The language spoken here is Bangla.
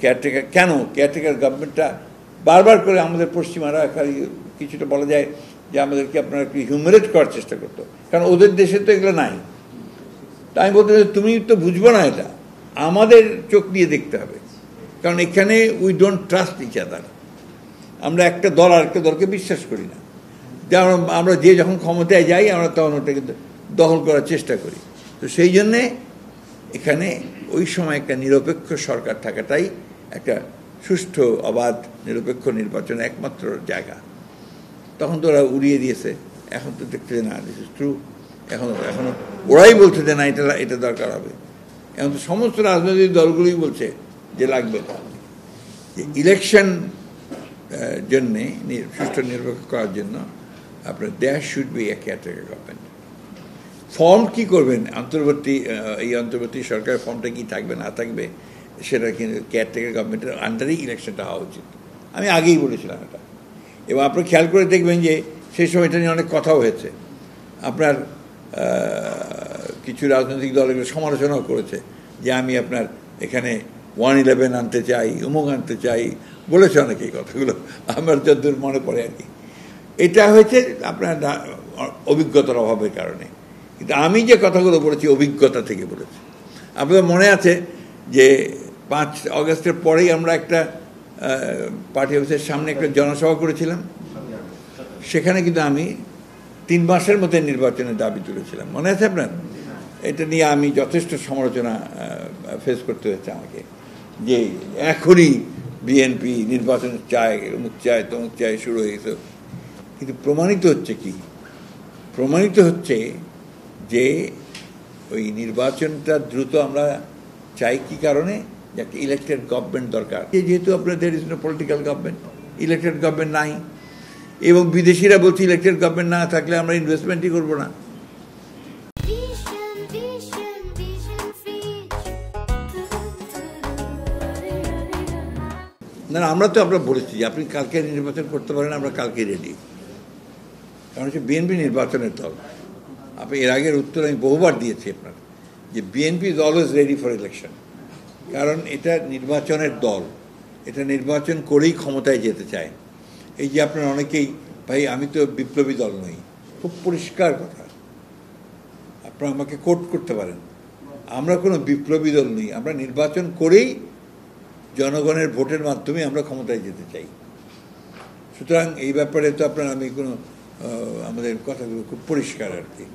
কেয়ারটেকার কেন কেয়ারটেকার গভর্নমেন্টটা বারবার করে আমাদের পশ্চিমারা কিছুটা বলা যায় যে আমাদেরকে আপনারা একটু হিউমিলেট করার চেষ্টা করতো, কারণ ওদের দেশে তো এগুলো নাই। তাই আমি বলতে তুমি তো বুঝবো না, এটা আমাদের চোখ দিয়ে দেখতে হবে, কারণ এখানে we don't trust each other. আমরা একটা দল আর একটা দলকে বিশ্বাস করি না। যেমন আমরা যে যখন ক্ষমতায় যাই আমরা তখন ওটাকে দখল করার চেষ্টা করি। তো সেই জন্যে এখানে ওই সময় একটা নিরপেক্ষ সরকার থাকাটাই একটা সুষ্ঠু অবাধ নিরপেক্ষ নির্বাচনের একমাত্র জায়গা। তখন তো ওরা উড়িয়ে দিয়েছে, এখন তো দেখতে না দিস ইজ ট্রু। এখনো ওরাই বলছে যে না এটা দরকার হবে। এখন তো সমস্ত রাজনৈতিক দলগুলোই বলছে যে লাগবে না, যে ইলেকশন জন্যে সুষ্ঠু নিরপেক্ষ করার জন্য আপনার there should be a caretaker government. Form কি করবেন এই অন্তর্বর্তী সরকারের ফর্মটা কি থাকবে না থাকবে সেটা কিন্তু কেয়ারটেকার গভর্নমেন্টের আন্ডারেই ইলেকশনটা হওয়া উচিত। আমি আগেই বলেছিলাম এটা, এবং আপনি খেয়াল করে দেখবেন যে সেই সময় এটা নিয়ে অনেক কথাও হয়েছে। আপনার কিছু রাজনৈতিক দল এগুলো সমালোচনাও করেছে যে আমি আপনার এখানে 111 আনতে চাই, উমুক আনতে চাই, বলেছে অনেকে এই কথাগুলো, আমার যতদূর মনে পড়ে আর কি। এটা হয়েছে আপনার অভিজ্ঞতার অভাবের কারণে। কিন্তু আমি যে কথাগুলো বলেছি অভিজ্ঞতা থেকে বলেছি। আপনাদের মনে আছে যে 5 আগস্টের পরেই আমরা একটা পার্টি অফিসের সামনে একটা জনসভা করেছিলাম। সেখানে কিন্তু আমি 3 মাসের মধ্যে নির্বাচনের দাবি তুলেছিলাম, মনে আছে আপনার? এটা নিয়ে আমি যথেষ্ট সমালোচনা ফেস করতে হয়েছে আমাকে, যে এখনই বিএনপি নির্বাচন চায়, অমুক চায় তমুক চায়, শুরু হয়ে গেছে। কিন্তু প্রমাণিত হচ্ছে কি? প্রমাণিত হচ্ছে যে ওই নির্বাচনটা দ্রুত আমরা চাই কি কারণে, যে একটা ইলেক্টেড গভর্নমেন্ট দরকার। যেহেতু আপনার there is no political government, elected government নাই, এবং বিদেশিরা বলছে ইলেক্টেড গভর্নমেন্ট না থাকলে আমরা ইনভেস্টমেন্টই করবো না। না, আমরা তো বলেছি যে আপনি কালকে নির্বাচন করতে পারেন, আমরা কালকে রেডি। কারণ হচ্ছে বিএনপি নির্বাচনের দল। আপনি এর আগের উত্তর আমি বহুবার দিয়েছি আপনার, যে BNP is always ready for election. কারণ এটা নির্বাচনের দল, এটা নির্বাচন করেই ক্ষমতায় যেতে চায়। এই যে আপনার অনেকেই, ভাই আমি তো বিপ্লবী দল নই, খুব পরিষ্কার কথা, আপনারা আমাকে কোট করতে পারেন, আমরা কোনো বিপ্লবী দল নই, আমরা নির্বাচন করেই জনগণের ভোটের মাধ্যমে আমরা ক্ষমতায় যেতে চাই। সুতরাং এই ব্যাপারে তো আপনার আমি কোনো আমাদের কথাগুলো খুব পরিষ্কার আর কি।